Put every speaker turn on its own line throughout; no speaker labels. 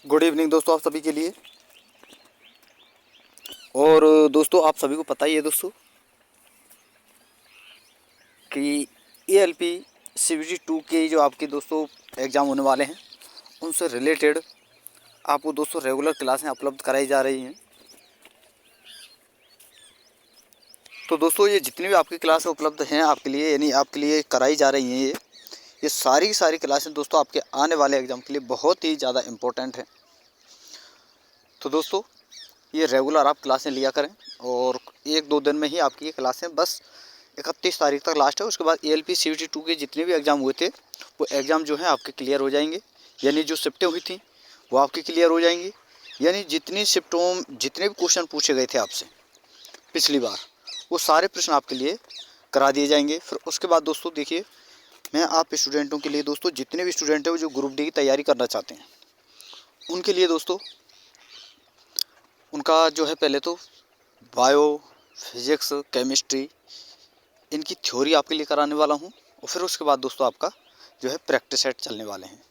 Good evening दोस्तों आप सभी के लिए। और दोस्तों आप सभी को पता ही है दोस्तों कि ALP CBT 2 के जो आपके दोस्तों एग्ज़ाम होने वाले हैं उनसे रिलेटेड आपको दोस्तों रेगुलर क्लासें उपलब्ध कराई जा रही हैं। तो दोस्तों ये जितनी भी आपकी क्लासें उपलब्ध हैं आपके लिए यानी आपके लिए कराई जा रही हैं ये सारी की सारी क्लासें दोस्तों आपके आने वाले एग्ज़ाम के लिए बहुत ही ज़्यादा इम्पोर्टेंट हैं। तो दोस्तों ये रेगुलर आप क्लासें लिया करें और 1-2 दिन में ही आपकी ये क्लासें बस 31 तारीख तक लास्ट है। उसके बाद ALP CBT 2 के जितने भी एग्ज़ाम हुए थे वो एग्ज़ाम जो है आपके क्लियर हो जाएंगे, यानी जो शिफ्टें हुई थी वो आपकी क्लियर हो जाएंगी। यानी जितनी शिफ्टों जितने भी क्वेश्चन पूछे गए थे आपसे पिछली बार वो सारे प्रश्न आपके लिए करा दिए जाएंगे। फिर उसके बाद दोस्तों देखिए, मैं आप स्टूडेंटों के लिए दोस्तों जितने भी स्टूडेंट हैं वो जो ग्रुप डी की तैयारी करना चाहते हैं उनके लिए दोस्तों उनका जो है पहले तो बायो, फिज़िक्स, केमिस्ट्री इनकी थ्योरी आपके लिए कराने वाला हूँ और फिर उसके बाद दोस्तों आपका जो है प्रैक्टिस सेट चलने वाले हैं।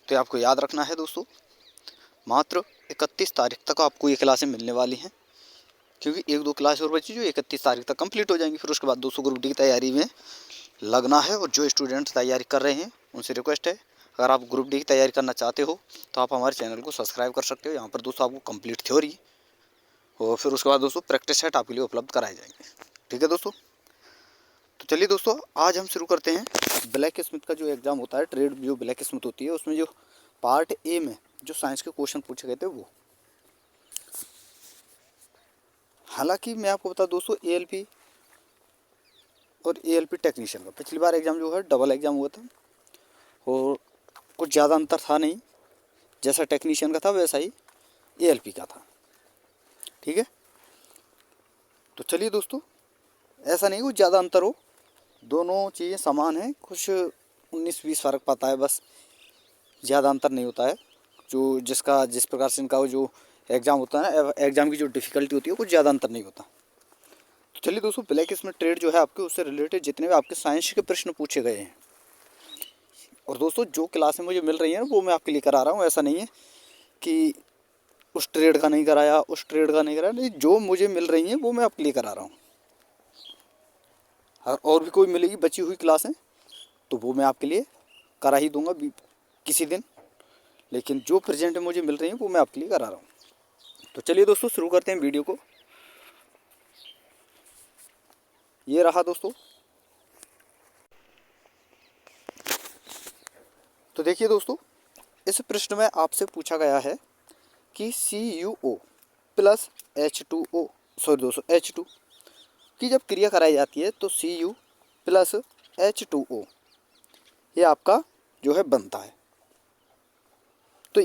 तो आपको याद रखना है दोस्तों, मात्र 31 तारीख तक आपको ये क्लासें मिलने वाली हैं, क्योंकि 1-2 क्लास और बची जो 31 तारीख तक कंप्लीट हो जाएंगी। फिर उसके बाद दोस्तों ग्रुप डी की तैयारी में लगना है। और जो स्टूडेंट तैयारी कर रहे हैं उनसे रिक्वेस्ट है, अगर आप ग्रुप डी की तैयारी करना चाहते हो तो आप हमारे चैनल को सब्सक्राइब कर सकते हो। यहाँ पर दोस्तों आपको कंप्लीट थ्योरी और फिर उसके बाद दोस्तों प्रैक्टिस सेट आपके लिए उपलब्ध कराए जाएंगे। ठीक है दोस्तों, तो चलिए दोस्तों आज हम शुरू करते हैं ब्लैक स्मिथ का जो एग्ज़ाम होता है, ट्रेड जो ब्लैक स्मिथ होती है उसमें जो पार्ट ए में जो साइंस के क्वेश्चन पूछे गए थे वो। हालांकि मैं आपको बता दोस्तों ALP और ALP टेक्नीशियन का पिछली बार एग्ज़ाम जो है डबल एग्ज़ाम हुआ था और कुछ ज़्यादा अंतर था नहीं, जैसा टेक्नीशियन का था वैसा ही ALP का था। ठीक है, तो चलिए दोस्तों ऐसा नहीं कुछ ज़्यादा अंतर हो, दोनों चीज़ें समान हैं, कुछ 19-20 फ़र्क पाता है बस, ज़्यादा अंतर नहीं होता है। जो जिस प्रकार से इनका वो जो एग्ज़ाम होता है ना, एग्ज़ाम की जो डिफ़िकल्टी होती है कुछ ज़्यादा अंतर नहीं होता। तो चलिए दोस्तों ब्लैक स्मिथ ट्रेड जो है आपके उससे रिलेटेड जितने भी आपके साइंस के प्रश्न पूछे गए हैं, और दोस्तों जो क्लासें मुझे मिल रही हैं वो मैं आपके लिए करा रहा हूँ। ऐसा नहीं है कि उस ट्रेड का नहीं कराया, उस ट्रेड का नहीं कराया, नहीं, जो मुझे मिल रही हैं वो मैं आपके लिए करा रहा हूँ। और भी कोई मिलेगी बची हुई क्लासें तो वो मैं आपके लिए करा ही दूंगा किसी दिन, लेकिन जो प्रेजेंट में मुझे मिल रही हैं वो मैं आपके लिए करा रहा हूँ। तो चलिए दोस्तों शुरू करते हैं वीडियो को। ये रहा दोस्तों, तो देखिए दोस्तों इस प्रश्न में आपसे पूछा गया है कि CuO प्लस H2O सॉरी दोस्तों H2 की जब क्रिया कराई जाती है तो Cu प्लस H2O ये आपका जो है बनता है। तो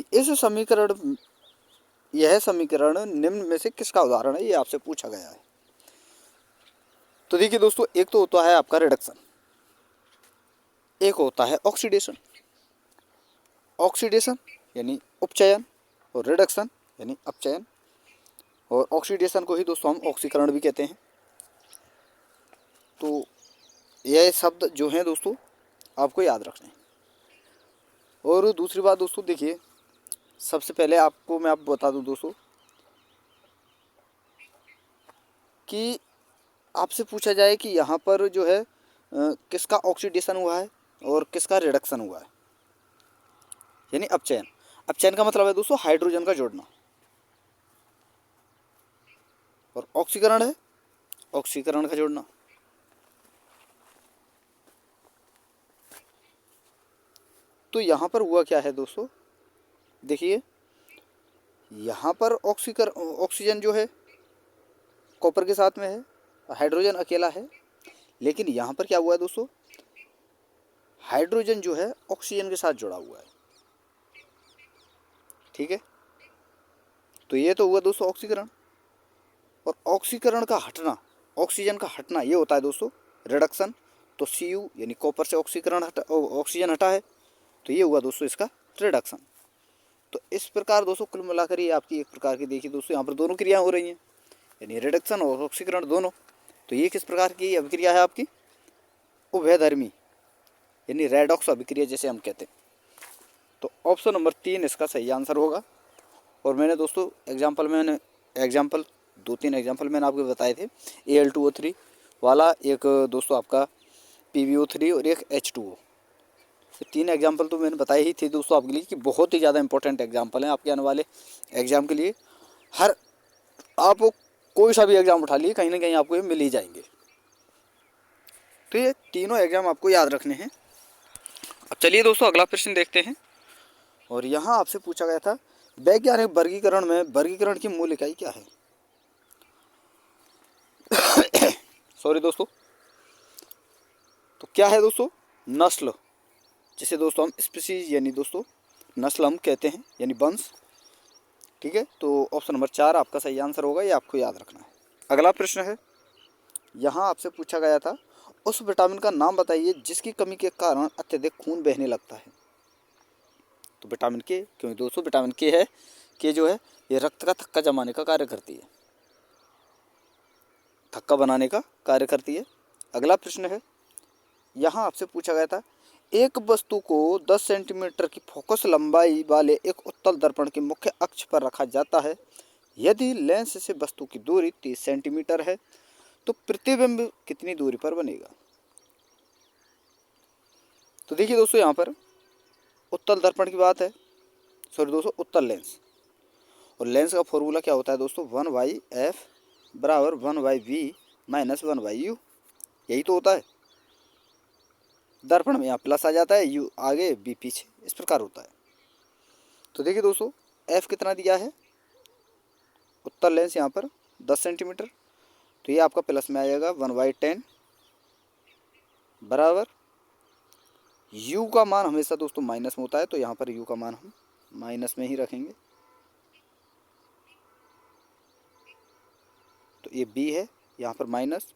यह समीकरण निम्न में से किसका उदाहरण है, ये आपसे पूछा गया है। तो देखिए दोस्तों, एक तो होता है आपका रिडक्शन, एक होता है ऑक्सीडेशन। ऑक्सीडेशन यानी उपचयन और रिडक्शन यानी अपचयन, और ऑक्सीडेशन को ही दोस्तों हम ऑक्सीकरण भी कहते हैं। तो यह शब्द जो हैं दोस्तों आपको याद रखने हैं। और दूसरी बात दोस्तों देखिए, सबसे पहले आपको मैं बता दूं दोस्तों कि आपसे पूछा जाए कि यहाँ पर जो है किसका ऑक्सीडेशन हुआ है और किसका रिडक्शन हुआ है, यानी अपचयन। अपचयन का मतलब है दोस्तों हाइड्रोजन का जोड़ना, और ऑक्सीकरण है ऑक्सीकरण का जोड़ना। तो यहाँ पर हुआ क्या है दोस्तों, देखिए यहाँ पर ऑक्सीजन जो है कॉपर के साथ में है, हाइड्रोजन अकेला है, लेकिन यहाँ पर क्या हुआ है दोस्तों, हाइड्रोजन जो है ऑक्सीजन के साथ जुड़ा हुआ है। ठीक है, तो ये तो हुआ दोस्तों ऑक्सीकरण, और ऑक्सीकरण का हटना, ऑक्सीजन का हटना ये होता है दोस्तों रिडक्शन। तो Cu यानी कॉपर से ऑक्सीजन हटा है, तो ये हुआ दोस्तों इसका रिडक्शन। तो इस प्रकार दोस्तों कुल मिलाकर ये आपकी एक प्रकार की देखिए दोस्तों यहाँ पर दोनों क्रिया हो रही हैं, यानी रिडक्शन और ऑक्सीकरण दोनों। तो ये किस प्रकार की अभिक्रिया है आपकी, उभयधर्मी यानी रेडॉक्स अभिक्रिया जैसे हम कहते हैं। तो ऑप्शन नंबर 3 इसका सही आंसर होगा। और मैंने दोस्तों एग्जाम्पल 2-3 एग्जाम्पल मैंने आपको बताए थे, Al2O3 वाला, एक दोस्तों आपका PbO3 और एक H2O। ये 3 एग्जाम्पल तो मैंने बताए ही थे दोस्तों आपके लिए कि बहुत ही ज़्यादा इंपॉर्टेंट एग्जाम्पल हैं आपके आने वाले एग्जाम के लिए। हर आप कोई सा भी एग्ज़ाम उठा लिए, कहीं ना कहीं आपको ये मिल ही जाएंगे। तो ये तीनों एग्ज़ाम आपको याद रखने हैं। अब चलिए दोस्तों अगला प्रश्न देखते हैं। और यहाँ आपसे पूछा गया था वैज्ञानिक वर्गीकरण में वर्गीकरण की मूल इकाई क्या है। सॉरी दोस्तों, तो क्या है दोस्तों, नस्ल, जिसे दोस्तों हम स्पीसीज यानी दोस्तों नस्ल हम कहते हैं, यानी वंश। ठीक है, तो ऑप्शन नंबर 4 आपका सही आंसर होगा, ये आपको याद रखना है। अगला प्रश्न है, यहाँ आपसे पूछा गया था उस विटामिन का नाम बताइए जिसकी कमी के कारण अत्यधिक खून बहने लगता है। तो विटामिन के, क्योंकि दोस्तों विटामिन के है, के जो है ये रक्त का थक्का जमाने का कार्य करती है, थक्का बनाने का कार्य करती है। अगला प्रश्न है, यहाँ आपसे पूछा गया था एक वस्तु को 10 सेंटीमीटर की फोकस लंबाई वाले एक उत्तल दर्पण के मुख्य अक्ष पर रखा जाता है। यदि लेंस से वस्तु की दूरी 30 सेंटीमीटर है तो प्रतिबिंब कितनी दूरी पर बनेगा। तो देखिए दोस्तों, यहाँ पर उत्तल दर्पण की बात है, सॉरी दोस्तों उत्तल लेंस। और लेंस का फॉर्मूला क्या होता है दोस्तों, 1/f बराबर 1/v माइनस 1/u, यही तो होता है। दर्पण में यहाँ प्लस आ जाता है, यू आगे बी पीछे, इस प्रकार होता है। तो देखिए दोस्तों एफ कितना दिया है, उत्तल लेंस यहाँ पर 10 सेंटीमीटर, तो ये आपका प्लस में आ जाएगा 1/10 बराबर यू का मान हमेशा दोस्तों माइनस में होता है, तो यहाँ पर यू का मान हम माइनस में ही रखेंगे। तो ये बी है यहाँ पर माइनस,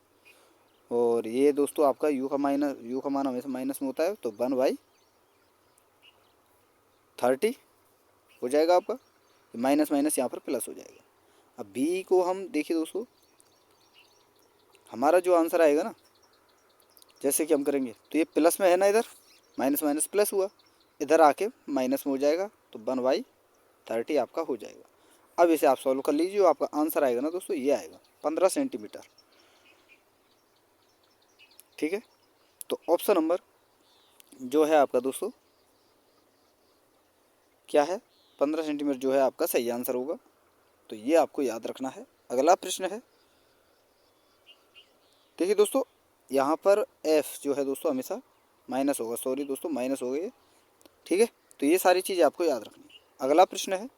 और ये दोस्तों आपका यू का मान हमेशा माइनस में होता है, तो 1/30 हो जाएगा आपका, माइनस माइनस यहाँ पर प्लस हो जाएगा। अब बी को हम देखिए दोस्तों, हमारा जो आंसर आएगा ना, जैसे कि हम करेंगे तो ये प्लस में है ना, इधर माइनस माइनस प्लस हुआ, इधर आके माइनस में हो जाएगा, तो 1/30 आपका हो जाएगा। अब इसे आप सॉल्व कर लीजिए, आपका आंसर आएगा ना दोस्तों, ये आएगा 15 सेंटीमीटर। ठीक है, तो ऑप्शन नंबर जो है आपका दोस्तों क्या है, 15 सेंटीमीटर जो है आपका सही आंसर होगा। तो ये आपको याद रखना है। अगला प्रश्न है, देखिए दोस्तों यहाँ पर एफ जो है दोस्तों हमेशा माइनस होगा, सॉरी दोस्तों माइनस हो गई। ठीक है, तो ये सारी चीज़ें आपको याद रखनी है। अगला प्रश्न है,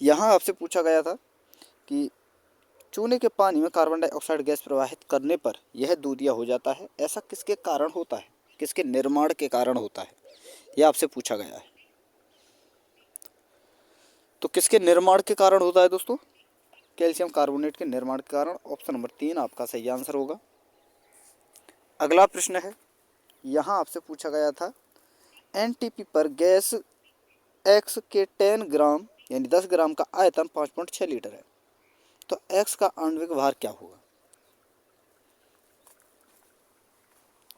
यहाँ आपसे पूछा गया था कि चूने के पानी में कार्बन डाइऑक्साइड गैस प्रवाहित करने पर यह दूधिया हो जाता है, ऐसा किसके कारण होता है, किसके निर्माण के कारण होता है, यह आपसे पूछा गया है। तो किसके निर्माण के कारण होता है दोस्तों, कैल्शियम कार्बोनेट के निर्माण के कारण, ऑप्शन नंबर 3 आपका सही आंसर होगा। अगला प्रश्न है, यहाँ आपसे पूछा गया था एनटीपी पर गैस एक्स के 10 ग्राम यानी 10 ग्राम का आयतन 5.6 लीटर है, तो एक्स का आणविक भार क्या होगा।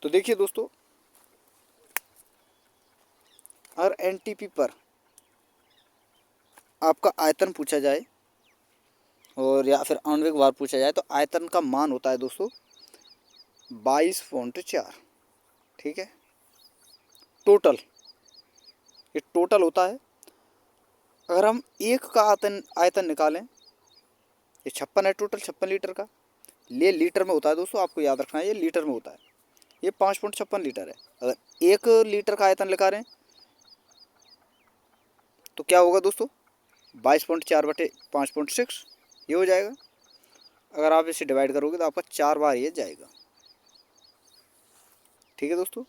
तो देखिए दोस्तों, अगर एनटीपी पर आपका आयतन पूछा जाए और या फिर आणविक भार पूछा जाए, तो आयतन का मान होता है दोस्तों 22.4। ठीक है, टोटल, ये टोटल होता है। अगर हम एक का आयतन निकालें, ये 56 है, टोटल 56 लीटर का, ये लीटर में होता है दोस्तों, आपको याद रखना है ये लीटर में होता है, ये 5.56 लीटर है। अगर 1 लीटर का आयतन निकालें तो क्या होगा दोस्तों, 22.4/5.6 ये हो जाएगा। अगर आप इसे डिवाइड करोगे तो आपका 4 बार ये जाएगा। ठीक है दोस्तों,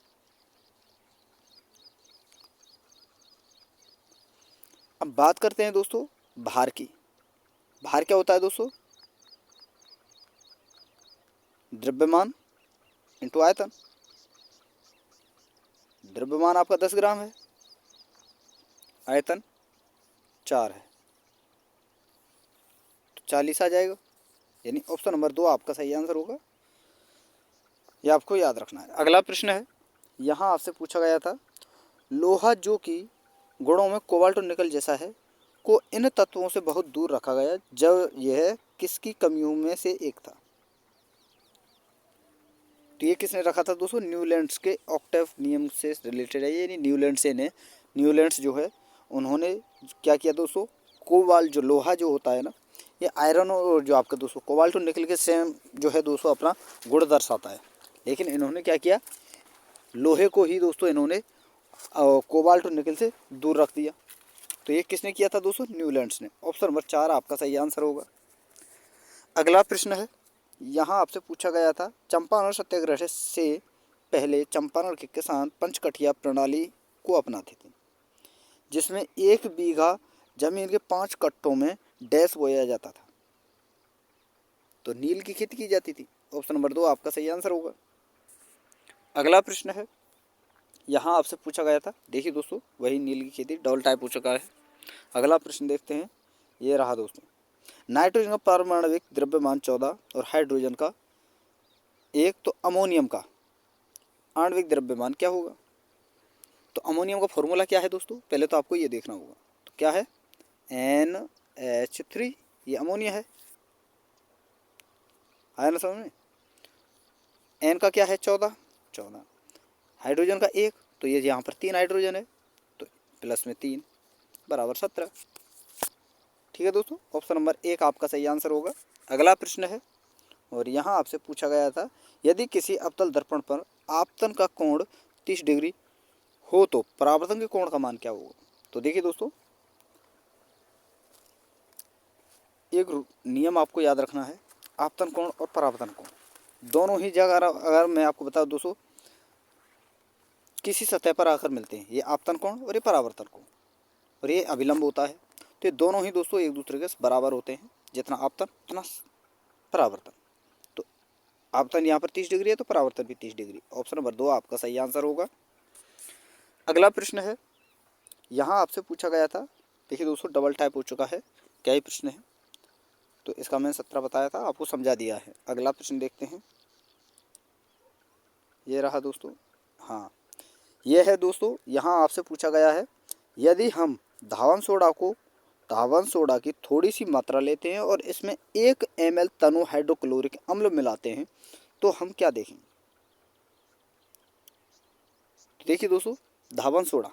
अब बात करते हैं दोस्तों भार की। भार क्या होता है दोस्तों, द्रव्यमान इंटू आयतन। द्रव्यमान आपका 10 ग्राम है, आयतन 4 है, तो 40 आ जाएगा, यानी ऑप्शन नंबर 2 आपका सही आंसर होगा, ये आपको याद रखना है। अगला प्रश्न है, यहाँ आपसे पूछा गया था लोहा जो कि गुणों में कोबाल्ट और निकल जैसा है को इन तत्वों से बहुत दूर रखा गया जब यह किसकी कमियों में से एक था। तो ये किसने रखा था दोस्तों, न्यूलैंड्स के ऑक्टेव नियम से रिलेटेड है, यानी न्यूलैंड्स जो है उन्होंने क्या किया दोस्तों, कोबाल्ट जो लोहा जो होता है ना, ये आयरन और जो आपका दोस्तों कोबाल्ट और निकल के सेम जो है दोस्तों अपना गुण दर्शाता है, लेकिन इन्होंने क्या किया, लोहे को ही दोस्तों इन्होंने कोबाल्ट और निकल से दूर रख दिया। तो ये किसने किया था दोस्तों, न्यूलैंड्स ने। ऑप्शन नंबर 4 आपका सही आंसर होगा। अगला प्रश्न है, यहाँ आपसे पूछा गया था चंपारण सत्याग्रह से पहले चंपारण के किसान पंचकठिया प्रणाली को अपनाते थे, जिसमें 1 बीघा जमीन के 5 कट्टों में डैश बोया जाता था। तो नील की खेती की जाती थी। ऑप्शन नंबर 2 आपका सही आंसर होगा। अगला प्रश्न है, यहाँ आपसे पूछा गया था, देखिए दोस्तों वही नील की खेती डबल टाइप हो चुका है। अगला प्रश्न देखते हैं, ये रहा दोस्तों, नाइट्रोजन का पारमाणविक द्रव्यमान 14 और हाइड्रोजन का 1, तो अमोनियम का आणविक द्रव्यमान क्या होगा। तो अमोनियम का फॉर्मूला क्या है दोस्तों, पहले तो आपको ये देखना होगा। तो क्या है, NH3, ये अमोनिया है, आया ना समझ में। एन का क्या है 14, हाइड्रोजन का 1, तो ये यहाँ पर 3 हाइड्रोजन है, तो प्लस में 3 बराबर 17। ठीक है दोस्तों, ऑप्शन नंबर 1 आपका सही आंसर होगा। अगला प्रश्न है, और यहाँ आपसे पूछा गया था, यदि किसी अवतल दर्पण पर आपतन का कोण 30 डिग्री हो तो परावर्तन के कोण का मान क्या होगा। तो देखिए दोस्तों, एक नियम आपको याद रखना है, आपतन कोण और परावर्तन कोण दोनों ही जगह अगर मैं आपको बताऊं दोस्तों, किसी सतह पर आकर मिलते हैं, ये आपतन कोण और ये परावर्तन कोण, और ये अभिलंब होता है। तो ये दोनों ही दोस्तों एक दूसरे के बराबर होते हैं, जितना आपतन उतना परावर्तन। तो आपतन यहाँ पर 30 डिग्री है तो परावर्तन भी 30 डिग्री। ऑप्शन नंबर 2 आपका सही आंसर होगा। अगला प्रश्न है, यहाँ आपसे पूछा गया था, देखिए दोस्तों डबल टाइप हो चुका है, क्या ही प्रश्न है, तो इसका मैंने 17 बताया था, आपको समझा दिया है। अगला प्रश्न देखते हैं, ये रहा दोस्तों, हाँ ये है दोस्तों, यहाँ आपसे पूछा गया है, यदि हम धावन सोडा की थोड़ी सी मात्रा लेते हैं और इसमें 1 ml तनु हाइड्रोक्लोरिक अम्ल मिलाते हैं तो हम क्या देखेंगे। तो देखिए दोस्तों, धावन सोडा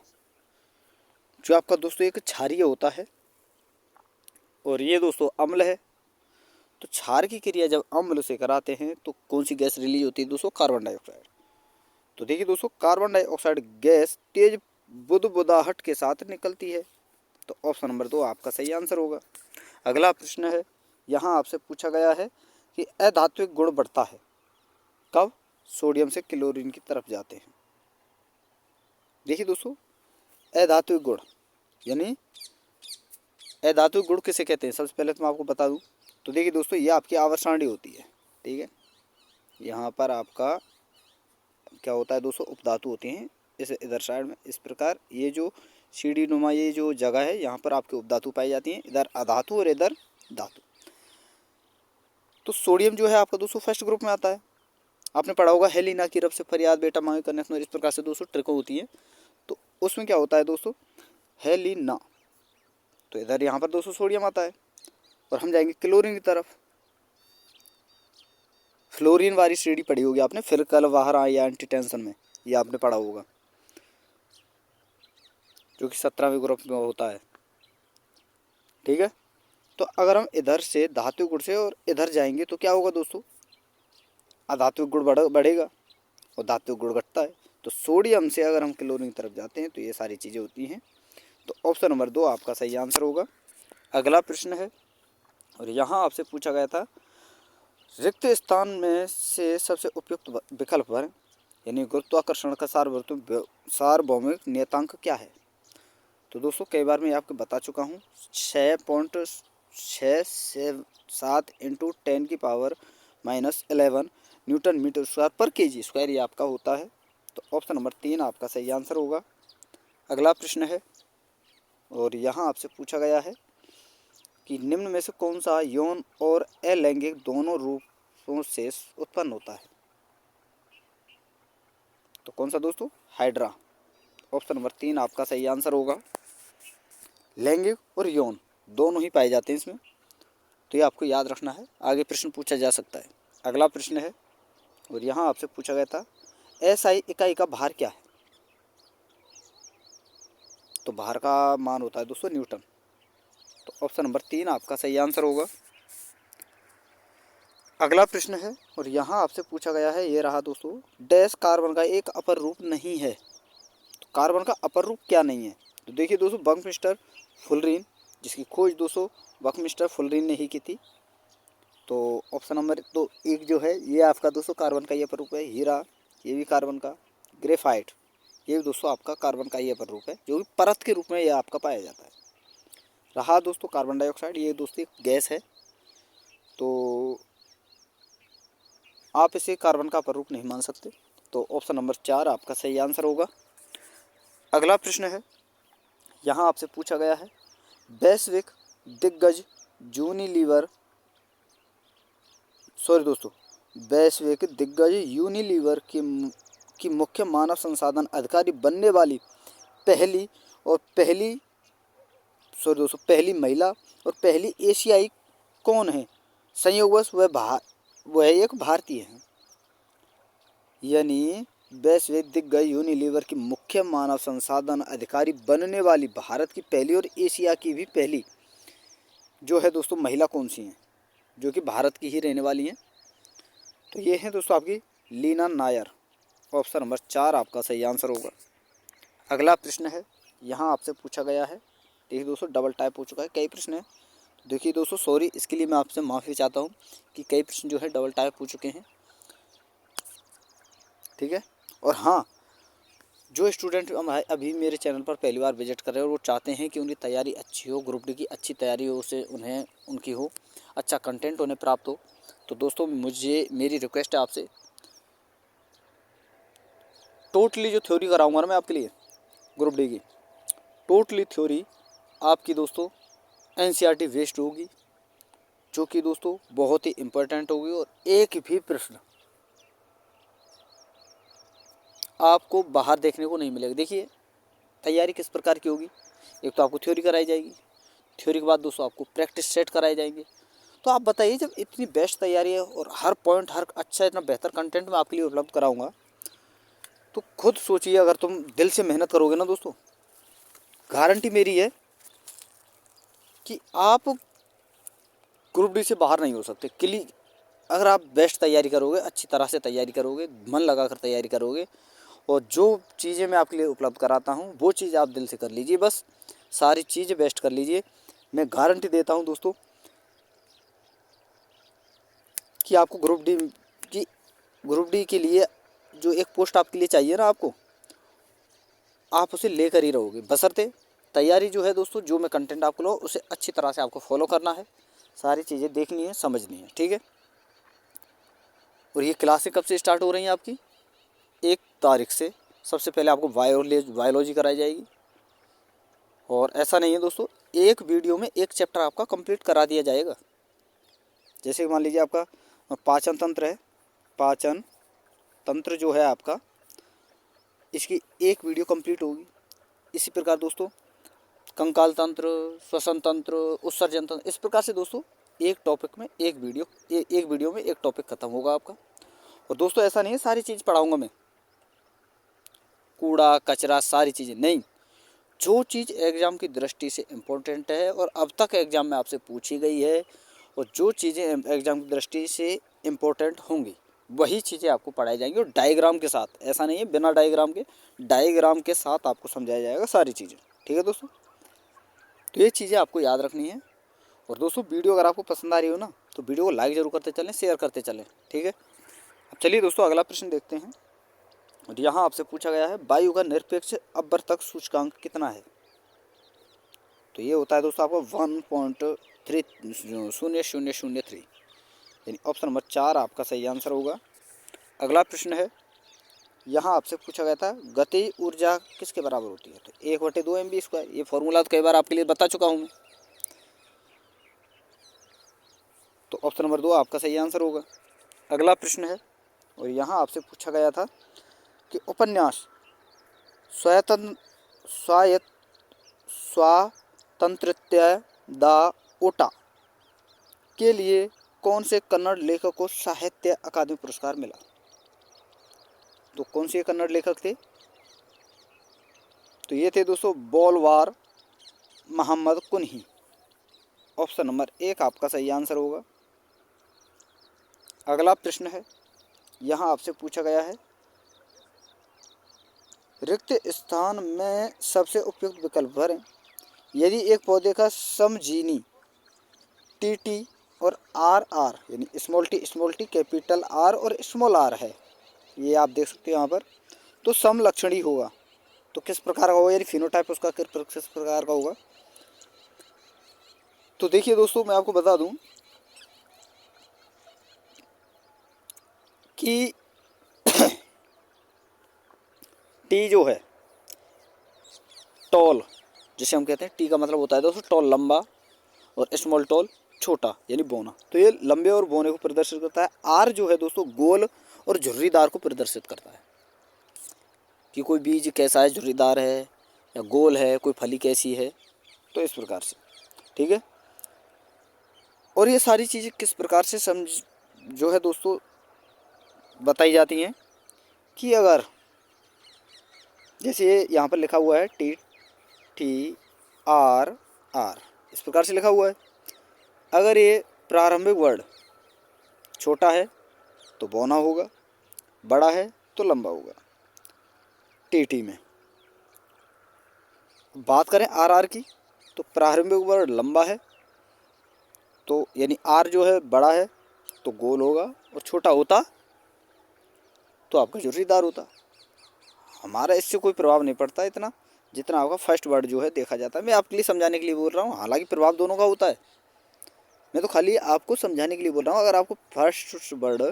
जो आपका दोस्तों एक क्षारीय होता है और ये दोस्तों अम्ल है। तो क्षार की क्रिया जब अम्ल से कराते हैं तो कौन सी गैस रिलीज होती है दोस्तों, कार्बन डाइऑक्साइड। तो देखिए दोस्तों, कार्बन डाइऑक्साइड गैस तेज बुदबुदाहट के साथ निकलती है। तो ऑप्शन नंबर 2 आपका सही आंसर होगा। अगला प्रश्न है, यहाँ आपसे पूछा गया है कि अधात्विक गुण बढ़ता है कब, सोडियम से क्लोरीन की तरफ जाते हैं। देखिए दोस्तों, अधात्विक गुण यानी अधात्विक गुण किसे कहते हैं, सबसे पहले तो मैं आपको बता दूं। तो देखिए दोस्तों, ये आपकी आवर्त सारणी होती है, ठीक है, यहाँ पर आपका क्या होता है दोस्तों, उपधातु होते हैं इस इधर साइड में, इस प्रकार ये जो सीढ़ी नुमा ये जो जगह है यहाँ पर आपके उपधातु पाई जाती हैं, इधर अधातु और इधर धातु। तो सोडियम जो है आपका दोस्तों फर्स्ट ग्रुप में आता है। आपने पढ़ा होगा हेलिना की रब से फरियाद बेटा मांगे करने, इस प्रकार से दोस्तों ट्रिको होती है। तो उसमें क्या होता है दोस्तों, हेलिना, तो इधर यहाँ पर दोस्तों सोडियम आता है और हम जाएंगे क्लोरीन की तरफ। फ्लोरीन वाली श्रेणी पढ़ी होगी आपने, फिर कल बाहर आई एंटी टेंशन में, ये आपने पढ़ा होगा, जो कि 17वें ग्रुप में होता है, ठीक है। तो अगर हम इधर से धातु गुण से और इधर जाएंगे तो क्या होगा दोस्तों, अधातु गुण बढ़ेगा और धातु गुण घटता है। तो सोडियम से अगर हम क्लोरीन की तरफ जाते हैं तो ये सारी चीज़ें होती हैं। तो ऑप्शन नंबर 2 आपका सही आंसर होगा। अगला प्रश्न है, और यहाँ आपसे पूछा गया था, रिक्त स्थान में से सबसे उपयुक्त विकल्प पर यानी गुरुत्वाकर्षण का सार्वभौमिक नियतांक क्या है। तो दोस्तों कई बार मैं आपको बता चुका हूँ, 6.667 × 10⁻⁻11 न्यूटन मीटर स्क्वायर पर केजी स्क्वायर ये आपका होता है। तो ऑप्शन नंबर 3 आपका सही आंसर होगा। अगला प्रश्न है, और यहाँ आपसे पूछा गया है कि निम्न में से कौन सा यौन और अलैंगिक दोनों रूपों से उत्पन्न होता है। तो कौन सा दोस्तों, हाइड्रा। ऑप्शन नंबर 3 आपका सही आंसर होगा। लैंगिक और यौन दोनों ही पाए जाते हैं इसमें, तो ये आपको याद रखना है, आगे प्रश्न पूछा जा सकता है। अगला प्रश्न है, और यहाँ आपसे पूछा गया था एसआई इकाई का भार क्या है? तो भार का मान होता है दोस्तों न्यूटन। तो ऑप्शन नंबर 3 आपका सही आंसर होगा। अगला प्रश्न है, और यहाँ आपसे पूछा गया है, ये रहा दोस्तों, डैश कार्बन का एक अपर रूप नहीं है। तो कार्बन का अपर रूप क्या नहीं है? तो देखिए दोस्तों, बकमिस्टर फुलरीन, जिसकी खोज दोस्तों बकमिस्टर फुलरीन ने ही की थी। तो ऑप्शन नंबर तो एक जो है ये आपका दोस्तों कार्बन का ये अपर रूप है। हीरा, ये भी कार्बन का। ग्रेफाइट, ये भी दोस्तों आपका कार्बन का ये अपर रूप है, जो कि परत के रूप में ये आपका पाया जाता है। रहा दोस्तों कार्बन डाइऑक्साइड, ये दोस्तों एक गैस है, तो आप इसे कार्बन का अपर रूप नहीं मान सकते। तो ऑप्शन नंबर 4 आपका सही आंसर होगा। अगला प्रश्न है, यहाँ आपसे पूछा गया है वैश्विक दिग्गज यूनिलीवर, सॉरी दोस्तों, वैश्विक दिग्गज यूनिलीवर की मुख्य मानव संसाधन अधिकारी बनने वाली पहली पहली महिला और पहली एशियाई कौन है? संयोगवश वह एक भारतीय है। यानी वैश्विक दिग्गज यूनिलीवर की मुख्य मानव संसाधन अधिकारी बनने वाली भारत की पहली और एशिया की भी पहली जो है दोस्तों महिला कौन सी हैं, जो कि भारत की ही रहने वाली हैं? तो ये है दोस्तों आपकी लीना नायर। ऑप्शन नंबर 4 आपका सही आंसर होगा। अगला प्रश्न है, यहाँ आपसे पूछा गया है, देखिए दोस्तों डबल टाइप हो चुका है, कई प्रश्न है। देखिए दोस्तों सॉरी, इसके लिए मैं आपसे माफ़ी चाहता हूँ कि कई प्रश्न जो है डबल टाइप हो चुके हैं, ठीक है। और हाँ, जो स्टूडेंट अभी मेरे चैनल पर पहली बार विजिट कर रहे हैं और वो चाहते हैं कि उनकी तैयारी अच्छी हो, ग्रुप डी की अच्छी तैयारी हो, उससे उन्हें उनकी हो, अच्छा कंटेंट उन्हें प्राप्त हो, तो दोस्तों मेरी रिक्वेस्ट है आपसे, टोटली जो थ्योरी कराऊंगा ना मैं आपके लिए ग्रुप डी की, टोटली थ्योरी आपकी दोस्तों एनसीईआरटी वेस्ट होगी, जो कि दोस्तों बहुत ही इम्पोर्टेंट होगी, और एक भी प्रश्न आपको बाहर देखने को नहीं मिलेगा। देखिए तैयारी किस प्रकार की होगी, एक तो आपको थ्योरी कराई जाएगी, थ्योरी के बाद दोस्तों आपको प्रैक्टिस सेट कराए जाएंगे। तो आप बताइए, जब इतनी बेस्ट तैयारी है और हर पॉइंट हर अच्छा इतना बेहतर कंटेंट मैं आपके लिए उपलब्ध कराऊंगा, तो खुद सोचिए, अगर तुम दिल से मेहनत करोगे ना दोस्तों, गारंटी मेरी है कि आप ग्रुप डी से बाहर नहीं हो सकते। अगर आप बेस्ट तैयारी करोगे, अच्छी तरह से तैयारी करोगे, मन लगाकर तैयारी करोगे, और जो चीज़ें मैं आपके लिए उपलब्ध कराता हूँ वो चीज़ आप दिल से कर लीजिए, बस सारी चीज़ें बेस्ट कर लीजिए। मैं गारंटी देता हूँ दोस्तों कि आपको ग्रुप डी के लिए जो एक पोस्ट आपके लिए चाहिए ना, आपको आप उसे लेकर ही रहोगे, बशर्ते तैयारी जो है दोस्तों, जो मैं कंटेंट आपको लो उसे अच्छी तरह से आपको फॉलो करना है, सारी चीज़ें देखनी है, समझनी है, ठीक है। और ये क्लासें कब से स्टार्ट हो रही हैं आपकी? 1 तारीख से। सबसे पहले आपको बायोलॉजी कराई जाएगी, और ऐसा नहीं है दोस्तों, एक वीडियो में एक चैप्टर आपका कंप्लीट करा दिया जाएगा। जैसे मान लीजिए आपका पाचन तंत्र है, पाचन तंत्र जो है आपका, इसकी एक वीडियो कंप्लीट होगी। इसी प्रकार दोस्तों कंकाल तंत्र, श्वसन तंत्र, उत्सर्जन तंत्र, इस प्रकार से दोस्तों एक टॉपिक में एक वीडियो में एक टॉपिक खत्म होगा आपका। और दोस्तों ऐसा नहीं है सारी चीज़ पढ़ाऊँगा मैं, कूड़ा कचरा सारी चीज़ें नहीं, जो चीज़ एग्ज़ाम की दृष्टि से इम्पोर्टेंट है और अब तक एग्ज़ाम में आपसे पूछी गई है, और जो चीज़ें एग्ज़ाम की दृष्टि से इम्पोर्टेंट होंगी वही चीज़ें आपको पढ़ाई जाएंगी, और डायग्राम के साथ, ऐसा नहीं है बिना डायग्राम के साथ आपको समझाया जाएगा सारी चीज़ें, ठीक है दोस्तों। तो ये चीज़ें आपको याद रखनी है। और दोस्तों वीडियो अगर आपको पसंद आ रही हो ना, तो वीडियो को लाइक ज़रूर करते चलें, शेयर करते चलें, ठीक है। अब चलिए दोस्तों अगला प्रश्न देखते हैं, और यहाँ आपसे पूछा गया है वायु का निरपेक्ष अपवर्तक सूचकांक कितना है? तो ये होता है दोस्तों आपको 1.3003, यानी ऑप्शन नंबर 4 आपका सही आंसर होगा। अगला प्रश्न है, यहाँ आपसे पूछा गया था गति ऊर्जा किसके बराबर होती है? तो 1/2 mv²। ये फॉर्मूला तो कई बार आपके लिए बता चुका हूँ मैं। तो ऑप्शन नंबर 2 आपका सही आंसर होगा। अगला प्रश्न है, और यहाँ आपसे पूछा गया था कि उपन्यास स्वायत्त तंत्रत्य द ओटा के लिए कौन से कन्नड़ लेखक को साहित्य अकादमी पुरस्कार मिला? तो कौन से कन्नड़ लेखक थे? तो ये थे दोस्तों बोलवार मोहम्मद कुन्ही। ऑप्शन नंबर 1 आपका सही आंसर होगा। अगला प्रश्न है, यहाँ आपसे पूछा गया है, रिक्त स्थान में सबसे उपयुक्त विकल्प भरें। यदि एक पौधे का समजीनी टी और आर यानी स्मॉल टी कैपिटल आर और स्मॉल आर है, ये आप देख सकते हो यहाँ पर, तो समलक्षणी होगा। तो किस प्रकार का होगा, यानी फिनोटाइप उसका किस प्रकार का होगा? तो देखिए दोस्तों, मैं आपको बता दूं कि टी जो है टॉल, जिसे हम कहते हैं, टी का मतलब होता है दोस्तों टॉल लंबा और स्मॉल टॉल छोटा यानी बौना। तो ये लंबे और बौने को प्रदर्शित करता है। आर जो है दोस्तों गोल और झुर्रीदार को प्रदर्शित करता है कि कोई बीज कैसा है, झुर्रीदार है या गोल है, कोई फली कैसी है, तो इस प्रकार से, ठीक है। और ये सारी चीज़ें किस प्रकार से जो है दोस्तों बताई जाती हैं कि अगर जैसे यहाँ पर लिखा हुआ है टी आर इस प्रकार से लिखा हुआ है, अगर ये प्रारंभिक वर्ड छोटा है तो बौना होगा, बड़ा है तो लंबा होगा। टी में बात करें आर की, तो प्रारंभिक वर्ड लंबा है तो यानी आर जो है बड़ा है तो गोल होगा, और छोटा होता तो आपका झुर्रीदार होता। हमारा इससे कोई प्रभाव नहीं पड़ता इतना जितना आपका फर्स्ट वर्ड जो है देखा जाता है। मैं आपके लिए समझाने के लिए बोल रहा हूँ, हालांकि प्रभाव दोनों का होता है, मैं तो खाली आपको समझाने के लिए बोल रहा हूँ। अगर आपको फर्स्ट वर्ड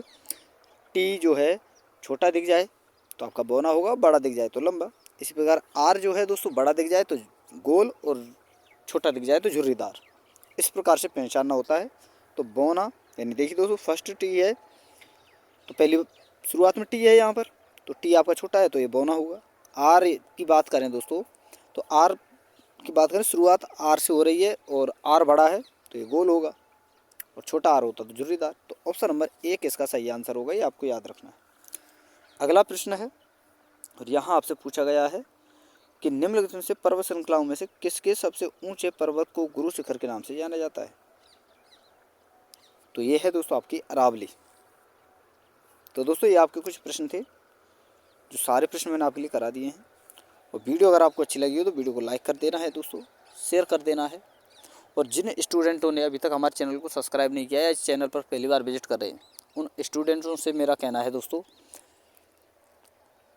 टी जो है छोटा दिख जाए तो आपका बौना होगा, बड़ा दिख जाए तो लंबा। इसी प्रकार आर जो है दोस्तों बड़ा दिख जाए तो गोल और छोटा दिख जाए तो झुर्रीदार, इस प्रकार से पहचानना होता है। तो बौना यानी देखिए दोस्तों फर्स्ट टी है तो पहली शुरुआत में टी है यहाँ पर, तो टी आपका छोटा है तो ये बौना होगा। आर की बात करें दोस्तों, तो आर की बात करें शुरुआत आर से हो रही है और आर बड़ा है तो ये गोल होगा, और छोटा आर होता तो झुर्रीदार। तो ऑप्शन नंबर 1 इसका सही आंसर होगा, ये आपको याद रखना है। अगला प्रश्न है, और यहाँ आपसे पूछा गया है कि निम्नलिखित में से पर्वत श्रृंखलाओं में से किसके सबसे ऊंचे पर्वत को गुरु शिखर के नाम से जाना जाता है? तो ये है दोस्तों आपकी अरावली। तो दोस्तों ये आपके कुछ प्रश्न थे, जो सारे प्रश्न मैंने आपके लिए करा दिए हैं। और वीडियो अगर आपको अच्छी लगी हो तो वीडियो को लाइक कर देना है दोस्तों, शेयर कर देना है। और जिन स्टूडेंटों ने अभी तक हमारे चैनल को सब्सक्राइब नहीं किया है, इस चैनल पर पहली बार विजिट कर रहे हैं, उन स्टूडेंटों से मेरा कहना है दोस्तों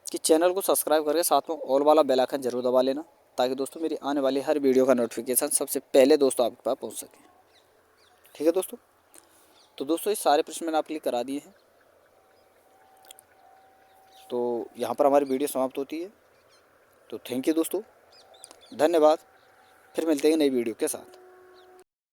कि चैनल को सब्सक्राइब करके साथ में ऑल वाला बेल आइकन जरूर दबा लेना, ताकि दोस्तों मेरी आने वाली हर वीडियो का नोटिफिकेशन सबसे पहले दोस्तों आपके पास पहुंच सके। ठीक है दोस्तों, तो दोस्तों ये सारे प्रश्न मैंने आपके लिए करा दिए हैं। तो यहाँ पर हमारी वीडियो समाप्त होती है। तो थैंक यू दोस्तों, धन्यवाद। फिर मिलते हैं नई वीडियो के साथ।